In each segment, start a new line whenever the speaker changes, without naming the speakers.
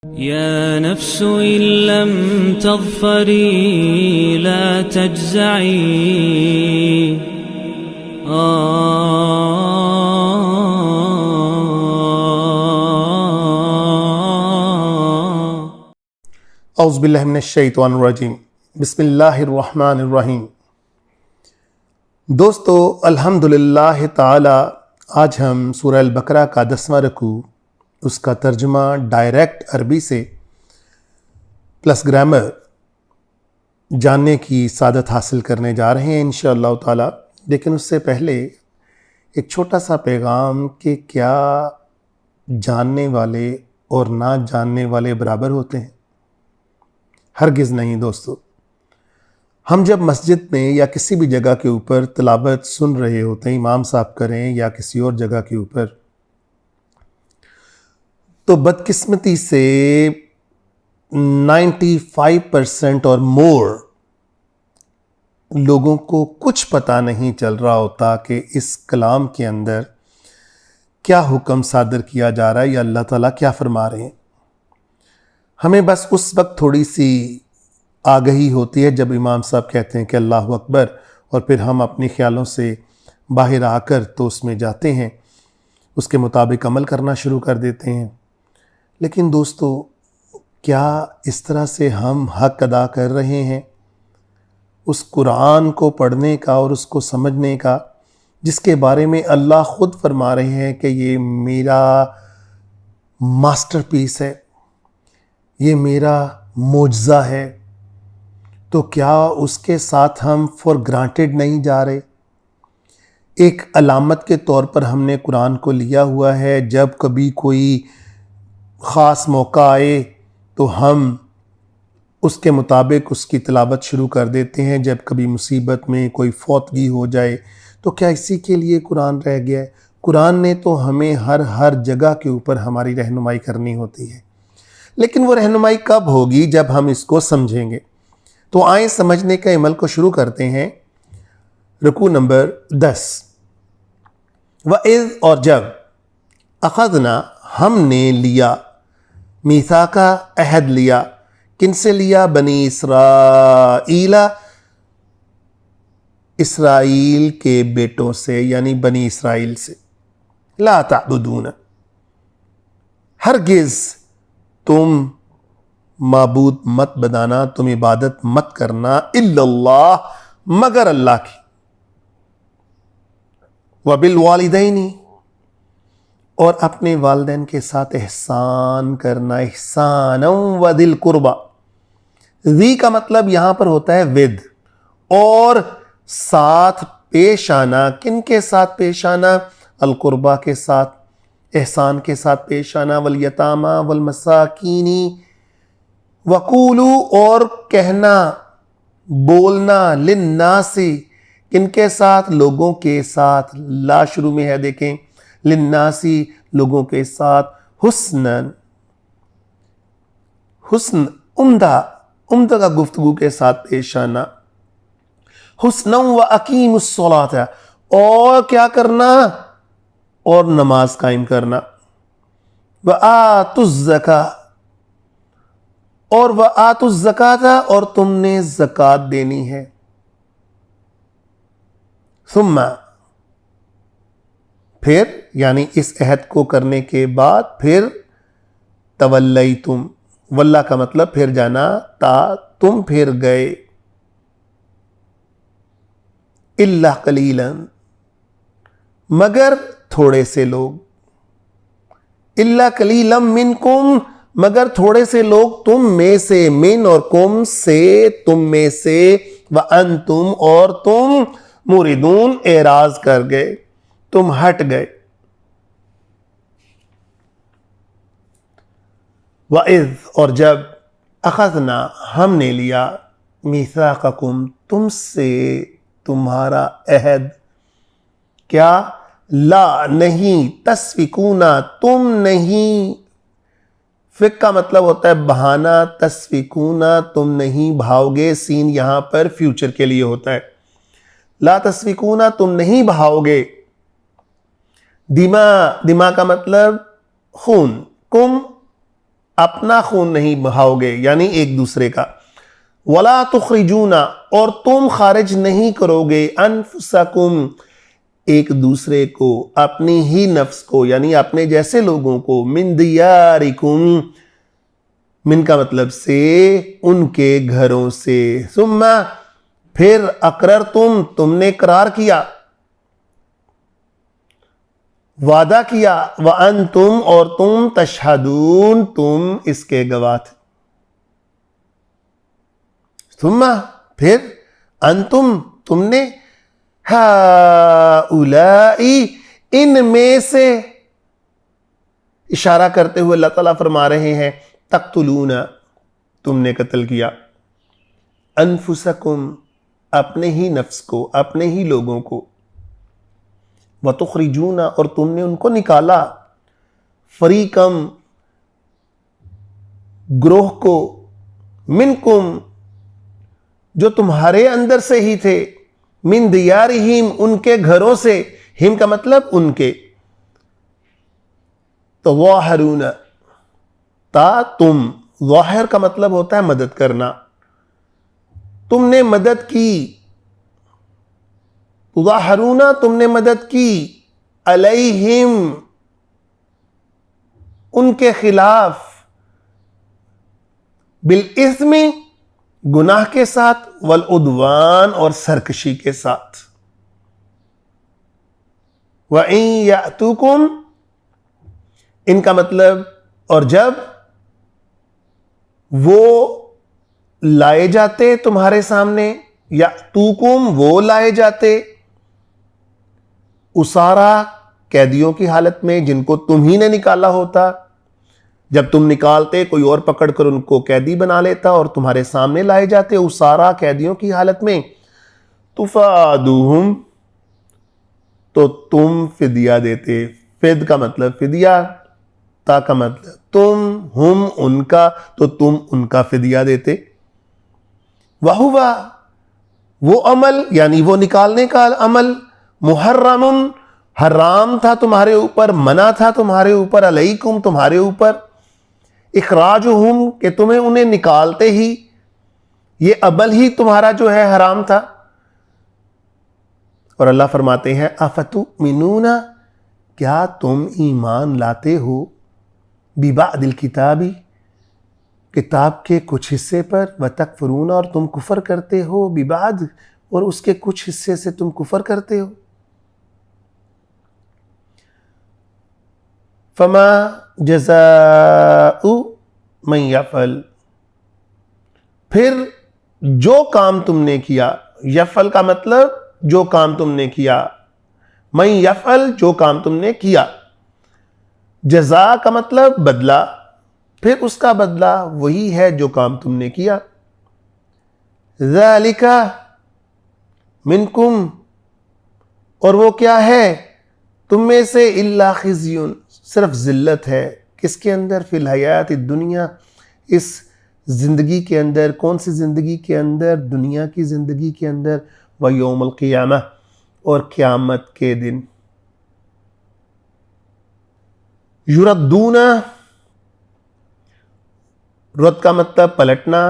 يا نفس إن لم تظفري لا تجزعي
اعوذ باللہ من الشیطان الرجیم بسم اللہ الرحمن الرحیم۔ دوستو الحمدللہ تعالی آج ہم سورہ البقرہ کا 10واں رکوع، اس کا ترجمہ ڈائریکٹ عربی سے پلس گرامر جاننے کی سعادت حاصل کرنے جا رہے ہیں انشاءاللہ تعالی۔ لیکن اس سے پہلے ایک چھوٹا سا پیغام کہ کیا جاننے والے اور نہ جاننے والے برابر ہوتے ہیں؟ ہرگز نہیں دوستو۔ ہم جب مسجد میں یا کسی بھی جگہ کے اوپر تلاوت سن رہے ہوتے ہیں، امام صاحب کریں یا کسی اور جگہ کے اوپر، تو بدقسمتی سے 95% اور مور لوگوں کو کچھ پتہ نہیں چل رہا ہوتا کہ اس کلام کے اندر کیا حکم صادر کیا جا رہا ہے یا اللہ تعالیٰ کیا فرما رہے ہیں۔ ہمیں بس اس وقت تھوڑی سی آگہی ہوتی ہے جب امام صاحب کہتے ہیں کہ اللہ اکبر، اور پھر ہم اپنے خیالوں سے باہر آ کر تو اس میں جاتے ہیں، اس کے مطابق عمل کرنا شروع کر دیتے ہیں۔ لیکن دوستو، کیا اس طرح سے ہم حق ادا کر رہے ہیں اس قرآن کو پڑھنے کا اور اس کو سمجھنے کا، جس کے بارے میں اللہ خود فرما رہے ہیں کہ یہ میرا ماسٹر پیس ہے، یہ میرا معجزہ ہے؟ تو کیا اس کے ساتھ ہم فار گرانٹیڈ نہیں جا رہے؟ ایک علامت کے طور پر ہم نے قرآن کو لیا ہوا ہے، جب کبھی کوئی خاص موقع آئے تو ہم اس کے مطابق اس کی تلاوت شروع کر دیتے ہیں، جب کبھی مصیبت میں کوئی فوتگی ہو جائے تو کیا اسی کے لیے قرآن رہ گیا ہے؟ قرآن نے تو ہمیں ہر جگہ کے اوپر ہماری رہنمائی کرنی ہوتی ہے، لیکن وہ رہنمائی کب ہوگی؟ جب ہم اس کو سمجھیں گے۔ تو آئیں سمجھنے کا عمل کو شروع کرتے ہیں۔ رکوع نمبر 10۔ وَإِذْ، اور جب، اخذنا، ہم نے لیا، میثاقا، عہد لیا، کن سے لیا؟ بنی اسرائیل، اسرائیل کے بیٹوں سے، یعنی بنی اسرائیل سے۔ لا تعبدون، ہرگز تم معبود مت بنانا، تم عبادت مت کرنا، الا اللہ، مگر اللہ کی، وبالوالدین، اور اپنے والدین کے ساتھ احسان کرنا، احسانا وذی القربی، ذی کا مطلب یہاں پر ہوتا ہے ود، اور ساتھ پیش آنا، کن کے ساتھ پیش آنا؟ القربہ کے ساتھ، احسان کے ساتھ پیش آنا، والیتامی والمساکین، وقولو، اور کہنا، بولنا، للناس، کن کے ساتھ؟ لوگوں کے ساتھ، لا شروع میں ہے دیکھیں، للناس، لوگوں کے ساتھ، حسناً، حسن، عمدہ کا گفتگو کے ساتھ پیش آنا، حسناً واقیموا الصلاۃ، اور کیا کرنا؟ اور نماز قائم کرنا، وآتوا الزکاۃ، اور وآتوا الزکاۃ، اور تم نے زکوٰۃ دینی ہے، ثم، پھر، یعنی اس عہد کو کرنے کے بعد پھر، تولیتم، واللہ کا مطلب پھر جانا، تم پھر گئے، الا قلیلا، مگر تھوڑے سے لوگ، الا قلیلا منکم، مگر تھوڑے سے لوگ تم میں سے، من اور کم سے، تم میں سے، وانتم، اور تم، موردون، اعراض کر گئے، تم ہٹ گئے۔ وَإِذْ، اور جب، اخذنا، ہم نے لیا، میثاقکم، تم سے تمہارا عہد، کیا؟ لا، نہیں، تسفکون، تم نہیں، فک کا مطلب ہوتا ہے بہانا، تسفکون، تم نہیں بہاؤ گے، سین یہاں پر فیوچر کے لیے ہوتا ہے، لا تسفکون، تم نہیں بہاؤ گے، دماء کا مطلب خون، کم اپنا خون نہیں بہاؤ گے یعنی ایک دوسرے کا. ولا تخرجون اور تم خارج نہیں کرو گے انفسکم ایک دوسرے کو اپنی ہی نفس کو یعنی اپنے جیسے لوگوں کو من دیارکم من کا مطلب سے ان کے گھروں سے ثم پھر اقررتم تم نے اقرار کیا وعدہ کیا وانتم اور تم تشہدون تم اس کے گواہ تھے. ثم پھر انتم تم نے ہؤلائی ان میں سے اشارہ کرتے ہوئے اللہ تعالیٰ فرما رہے ہیں تقتلون تم نے قتل کیا انفسکم اپنے ہی نفس کو اپنے ہی لوگوں کو وتخرجون اور تم نے ان کو نکالا فریقم گروہ کو منکم جو تمہارے اندر سے ہی تھے من دیارہم ان کے گھروں سے ہم کا مطلب ان کے تظاہرون تا تم ظاہر کا مطلب ہوتا ہے مدد کرنا تم نے مدد کی تظاہرون تم نے مدد کی علیہم ان کے خلاف بالاثم گناہ کے ساتھ والعدوان اور سرکشی کے ساتھ. وَإِن يَأْتُوكُمْ ان کا مطلب اور جب وہ لائے جاتے تمہارے سامنے یأتوکم وہ لائے جاتے اسارا قیدیوں کی حالت میں جن کو تم ہی نے نکالا ہوتا جب تم نکالتے کوئی اور پکڑ کر ان کو قیدی بنا لیتا اور تمہارے سامنے لائے جاتے اسارا قیدیوں کی حالت میں تفادوہم تو تم فدیہ دیتے فد کا مطلب فدیہ تا کا مطلب تم ہم ان کا تو تم ان کا فدیہ دیتے وہوا وہ عمل یعنی وہ نکالنے کا عمل محرم حرام تھا تمہارے اوپر منع تھا تمہارے اوپر علیکم تمہارے اوپر اخراجہم کہ تمہیں انہیں نکالتے ہی یہ عمل ہی تمہارا جو ہے حرام تھا. اور اللہ فرماتے ہیں افتؤمنون کیا تم ایمان لاتے ہو ببعض الکتاب کتاب کے کچھ حصے پر وتکفرون اور تم کفر کرتے ہو ببعض اور اس کے کچھ حصے سے تم کفر کرتے ہو. فما جزاء من یفعل پھر جو کام تم نے کیا یفعل کا مطلب جو کام تم نے کیا من یفعل جو کام تم نے کیا جزا کا مطلب بدلہ پھر اس کا بدلہ وہی ہے جو کام تم نے کیا. ذالک منکم اور وہ کیا ہے تم میں سے الا خزی صرف ذلت ہے کس کے اندر فی الحیات الدنیا اس زندگی کے اندر کون سی زندگی کے اندر دنیا کی زندگی کے اندر و یوم القیامہ اور قیامت کے دن. یردون رد کا مطلب پلٹنا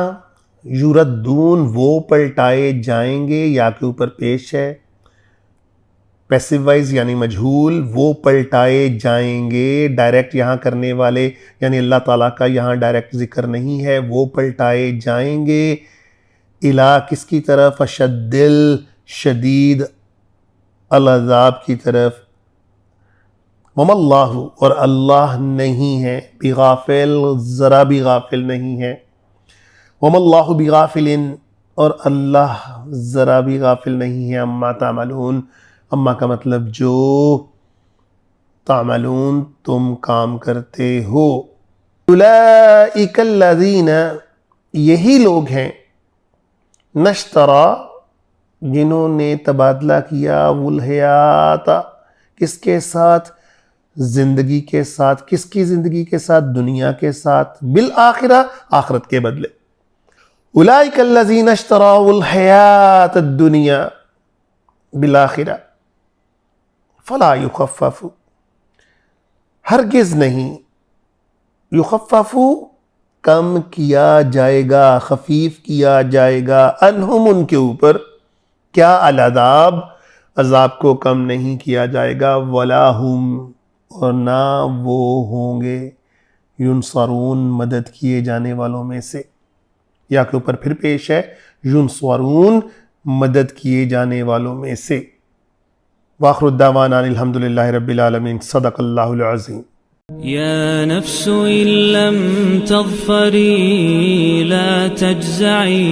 یردون وہ پلٹائے جائیں گے یا کے اوپر پیش ہے پیسو وائز یعنی مجہول وہ پلٹائے جائیں گے ڈائریکٹ یہاں کرنے والے یعنی اللہ تعالیٰ کا یہاں ڈائریکٹ ذکر نہیں ہے وہ پلٹائے جائیں گے الا کس کی طرف اشد شدید العذاب کی طرف. وما اللہ اور اللہ نہیں ہے بغافل ذرا بھی غافل نہیں ہے وما اللہ بغافل اور اللہ ذرا بھی غافل نہیں ہے اما تعملون اما کا مطلب جو تعملون تم کام کرتے ہو. اولئک الذین یہی لوگ ہیں نشترا جنہوں نے تبادلہ کیا والحیات کس کے ساتھ زندگی کے ساتھ کس کی زندگی کے ساتھ دنیا کے ساتھ بالآخرہ آخرت کے بدلے. اولئک الذین اشتروا الحیات الدنیا بالآخرہ فلا یخفف ہرگز نہیں یخفف کم کیا جائے گا، خفیف کیا جائے گا، انہم ان کے اوپر، کیا العذاب، عذاب کو کم نہیں کیا جائے گا، ولا ہم اور نہ وہ ہوں گے ینصرون مدد کیے جانے والوں میں سے، یا کے اوپر پھر پیش ہے ینصرون مدد کیے جانے والوں میں سے۔ وآخر الدعوانا الحمدللہ رب العالمین۔ صدق اللہ العظیم۔
يا نفس إن لم تظفري لا تجزعي